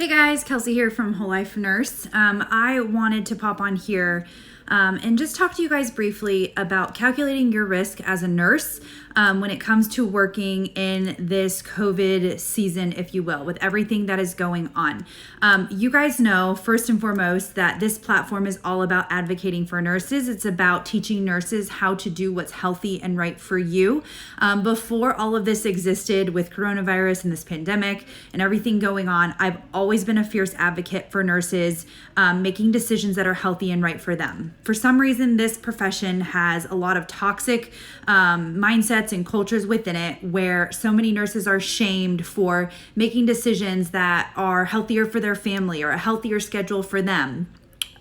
Hey guys, Kelsey here from Whole Life Nurse. I wanted to pop on here and just talk to you guys briefly about calculating your risk as a nurse when it comes to working in this COVID season, if you will, with everything that is going on. You guys know, first and foremost, that this platform is all about advocating for nurses. It's about teaching nurses how to do what's healthy and right for you. Before all of this existed with coronavirus and this pandemic and everything going on, I've always been a fierce advocate for nurses making decisions that are healthy and right for them. For some reason, this profession has a lot of toxic mindsets and cultures within it where so many nurses are shamed for making decisions that are healthier for their family or a healthier schedule for them,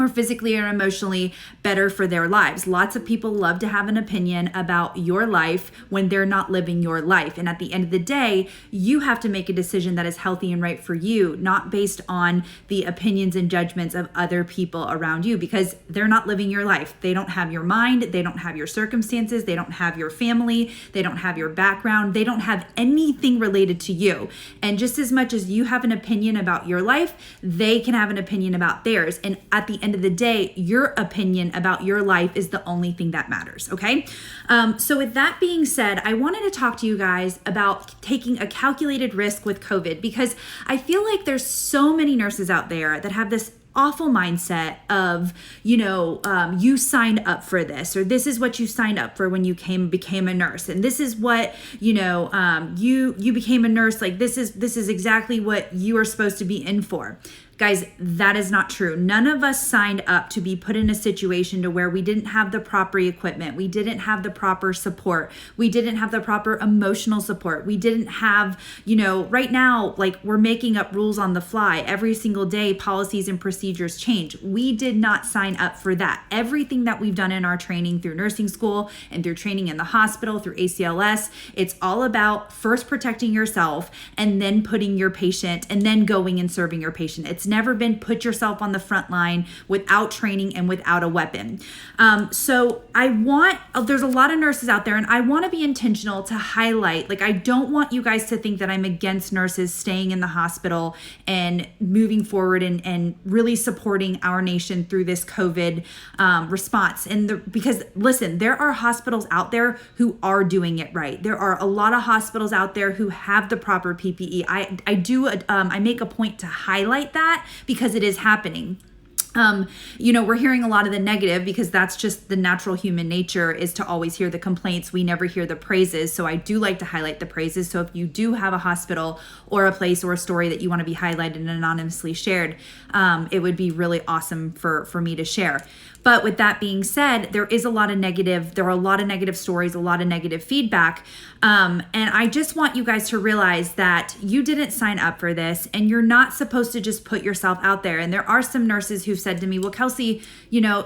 or physically or emotionally better for their lives. Lots of people love to have an opinion about your life when they're not living your life. And at the end of the day, you have to make a decision that is healthy and right for you, not based on the opinions and judgments of other people around you, because they're not living your life. They don't have your mind. They don't have your circumstances. They don't have your family. They don't have your background. They don't have anything related to you. And just as much as you have an opinion about your life, they can have an opinion about theirs. And at the end of the day, your opinion about your life is the only thing that matters, okay? So with that being said, I wanted to talk to you guys about taking a calculated risk with COVID, because I feel like there's so many nurses out there that have this awful mindset of, you signed up for this, or this is what you signed up for when you became a nurse, and this is what you became a nurse, like this is exactly what you are supposed to be in for. Guys, that is not true. None of us signed up to be put in a situation to where we didn't have the proper equipment. We didn't have the proper support. We didn't have the proper emotional support. We didn't have, right now, like we're making up rules on the fly. Every single day, policies and procedures change. We did not sign up for that. Everything that we've done in our training through nursing school and through training in the hospital, through ACLS, it's all about first protecting yourself and then putting your patient and then going and serving your patient. It's never been put yourself on the front line without training and without a weapon. So there's a lot of nurses out there, and I want to be intentional to highlight, I don't want you guys to think that I'm against nurses staying in the hospital and moving forward and really supporting our nation through this COVID response. Because listen, there are hospitals out there who are doing it right. There are a lot of hospitals out there who have the proper PPE. I make a point to highlight that, because it is happening. We're hearing a lot of the negative, because that's just the natural human nature, is to always hear the complaints. We never hear the praises. So I do like to highlight the praises. So if you do have a hospital or a place or a story that you want to be highlighted and anonymously shared, it would be really awesome for me to share. But with that being said, there are a lot of negative stories, a lot of negative feedback. And I just want you guys to realize that you didn't sign up for this, and you're not supposed to just put yourself out there. And there are some nurses who've said to me, well, Kelsey,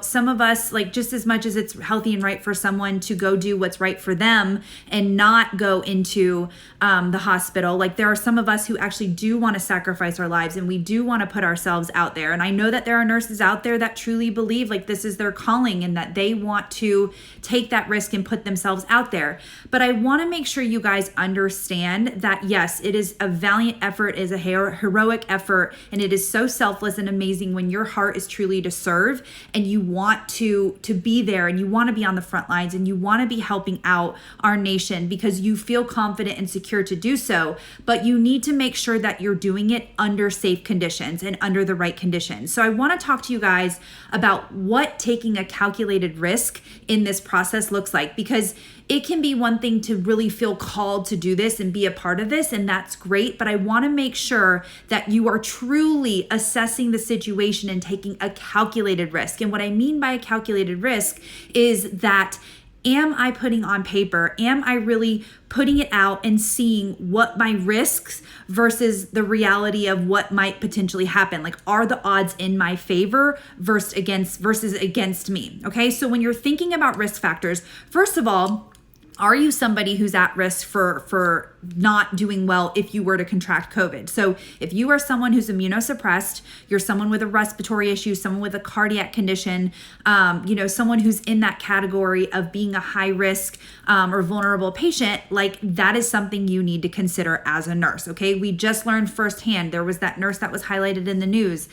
some of us, just as much as it's healthy and right for someone to go do what's right for them and not go into the hospital, there are some of us who actually do want to sacrifice our lives, and we do want to put ourselves out there. And I know that there are nurses out there that truly believe this is their calling and that they want to take that risk and put themselves out there. But I want to make sure you guys understand that, yes, it is a valiant effort, is a heroic effort, and it is so selfless and amazing when your heart is truly to serve and you want to be there, and you want to be on the front lines, and you want to be helping out our nation because you feel confident and secure to do so. But you need to make sure that you're doing it under safe conditions and under the right conditions. So I want to talk to you guys about what taking a calculated risk in this process looks like, because it can be one thing to really feel called to do this and be a part of this, and that's great. But I want to make sure that you are truly assessing the situation and taking a calculated risk. And what I mean by a calculated risk is that, am I putting on paper? Am I really putting it out and seeing what my risks versus the reality of what might potentially happen? Are the odds in my favor versus against me? Okay, so when you're thinking about risk factors, first of all, are you somebody who's at risk for not doing well if you were to contract COVID. So if you are someone who's immunosuppressed, you're someone with a respiratory issue, someone with a cardiac condition, someone who's in that category of being a high risk or vulnerable patient, like that is something you need to consider as a nurse. Okay. We just learned firsthand, there was that nurse that was highlighted in the news.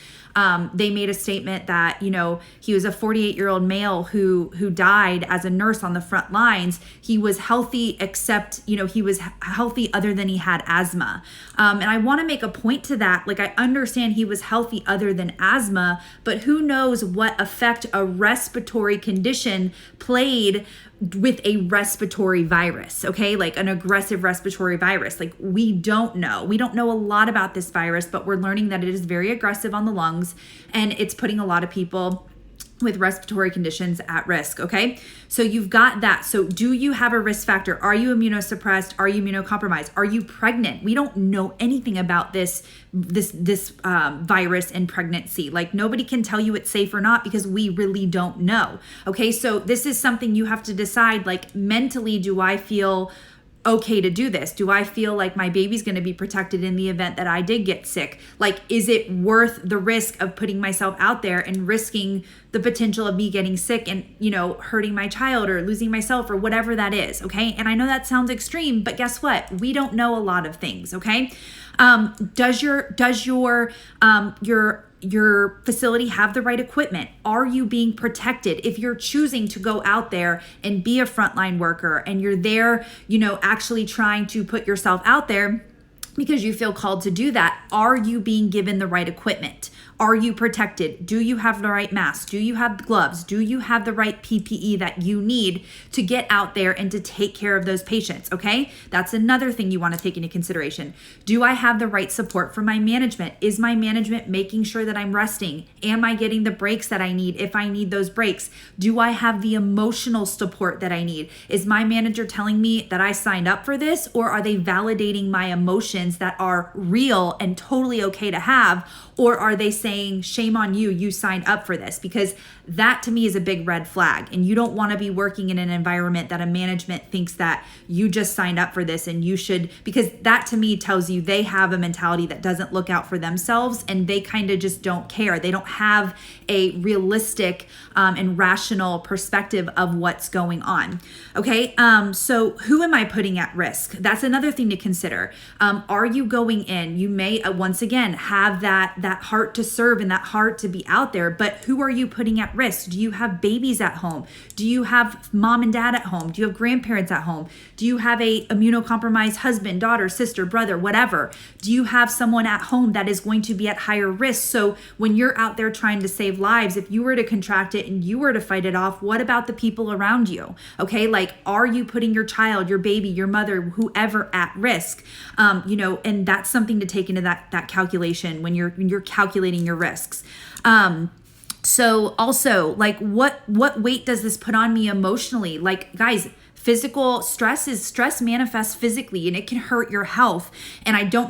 They made a statement that, he was a 48-year-old male who died as a nurse on the front lines. He was healthy, except, he was healthy other than he had asthma. And I want to make a point to that. Like, I understand he was healthy other than asthma, but who knows what effect a respiratory condition played with a respiratory virus, okay? Like an aggressive respiratory virus. Like, we don't know. We don't know a lot about this virus, but we're learning that it is very aggressive on the lungs and it's putting a lot of people with respiratory conditions at risk, okay? So you've got that. So do you have a risk factor? Are you immunosuppressed? Are you immunocompromised? Are you pregnant? We don't know anything about this virus and pregnancy. Like, nobody can tell you it's safe or not because we really don't know, okay? So this is something you have to decide, like, mentally, do I feel okay to do this? Do I feel like my baby's going to be protected in the event that I did get sick? Like, is it worth the risk of putting myself out there and risking the potential of me getting sick and, hurting my child or losing myself or whatever that is? Okay. And I know that sounds extreme, but guess what? We don't know a lot of things. Okay. Does your facility have the right equipment? Are you being protected? If you're choosing to go out there and be a frontline worker and you're there, actually trying to put yourself out there because you feel called to do that, are you being given the right equipment? Are you protected? Do you have the right mask? Do you have the gloves? Do you have the right PPE that you need to get out there and to take care of those patients? Okay, that's another thing you want to take into consideration. Do I have the right support from my management? Is my management making sure that I'm resting? Am I getting the breaks that I need if I need those breaks? Do I have the emotional support that I need? Is my manager telling me that I signed up for this, or are they validating my emotions that are real and totally okay to have? Or are they saying, shame on you, you signed up for this? Because that to me is a big red flag. And you don't want to be working in an environment that a management thinks that you just signed up for this and you should, because that to me tells you they have a mentality that doesn't look out for themselves and they kind of just don't care. They don't have a realistic and rational perspective of what's going on. Okay, so who am I putting at risk? That's another thing to consider. Are you going in? You may, once again, have that heart to serve and that heart to be out there, but who are you putting at risk? Do you have babies at home? Do you have mom and dad at home? Do you have grandparents at home? Do you have a immunocompromised husband, daughter, sister, brother, whatever? Do you have someone at home that is going to be at higher risk? So when you're out there trying to save lives, if you were to contract it and you were to fight it off, what about the people around you? Okay, like, are you putting your child, your baby, your mother, whoever at risk? And that's something to take into that calculation when you're calculating your risks. So also, like, what weight does this put on me emotionally? Like, guys, physical stress manifests physically and it can hurt your health. And I don't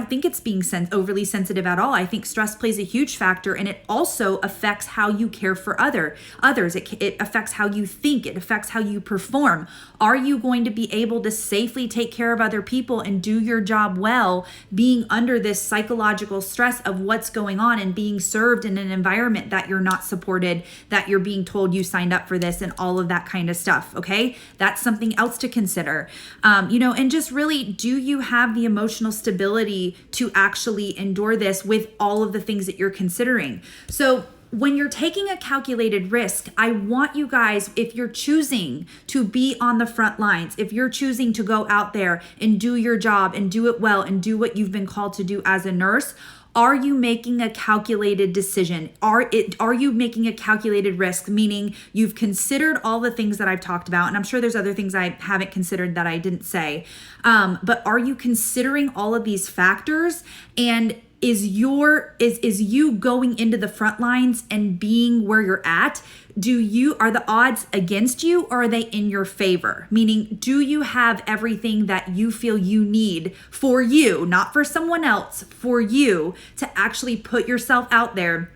think it's being overly sensitive at all. I think stress plays a huge factor, and it also affects how you care for others. It affects how you think. It affects how you perform. Are you going to be able to safely take care of other people and do your job well, being under this psychological stress of what's going on and being served in an environment that you're not supported, that you're being told you signed up for this and all of that kind of stuff, okay? That's something else to consider. And just really, do you have the emotional stability to actually endure this with all of the things that you're considering? So when you're taking a calculated risk, I want you guys, if you're choosing to be on the front lines, if you're choosing to go out there and do your job and do it well and do what you've been called to do as a nurse, are you making a calculated decision? Are you making a calculated risk? Meaning you've considered all the things that I've talked about, and I'm sure there's other things I haven't considered that I didn't say. But are you considering all of these factors? And is you going into the front lines and being where you're at? Are the odds against you, or are they in your favor? Meaning, do you have everything that you feel you need for you, not for someone else, for you to actually put yourself out there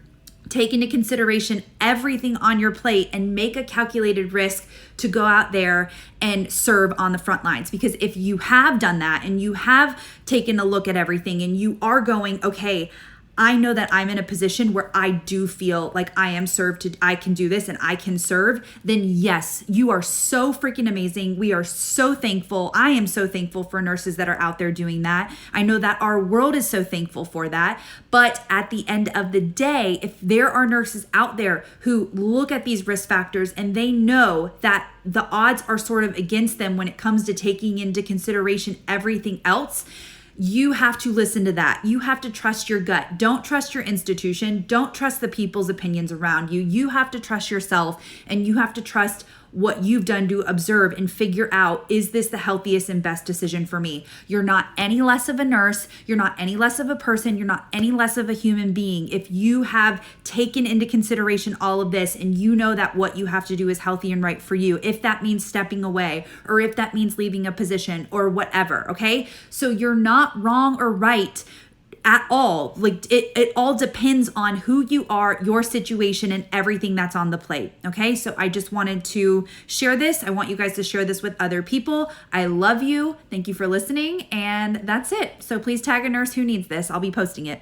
take into consideration everything on your plate and make a calculated risk to go out there and serve on the front lines. Because if you have done that and you have taken a look at everything and you are going, okay, I know that I'm in a position where I do feel like I am served, I can do this and I can serve, then yes, you are so freaking amazing. We are so thankful. I am so thankful for nurses that are out there doing that. I know that our world is so thankful for that. But at the end of the day, if there are nurses out there who look at these risk factors and they know that the odds are sort of against them when it comes to taking into consideration everything else, you have to listen to that. You have to trust your gut. Don't trust your institution. Don't trust the people's opinions around you. You have to trust yourself, and you have to trust what you've done to observe and figure out, is this the healthiest and best decision for me? You're not any less of a nurse. You're not any less of a person. You're not any less of a human being. If you have taken into consideration all of this and you know that what you have to do is healthy and right for you, if that means stepping away or if that means leaving a position or whatever, okay? So you're not wrong or right at all. Like it all depends on who you are, your situation, and everything that's on the plate. Okay. So I just wanted to share this. I want you guys to share this with other people. I love you. Thank you for listening. And that's it. So please tag a nurse who needs this. I'll be posting it.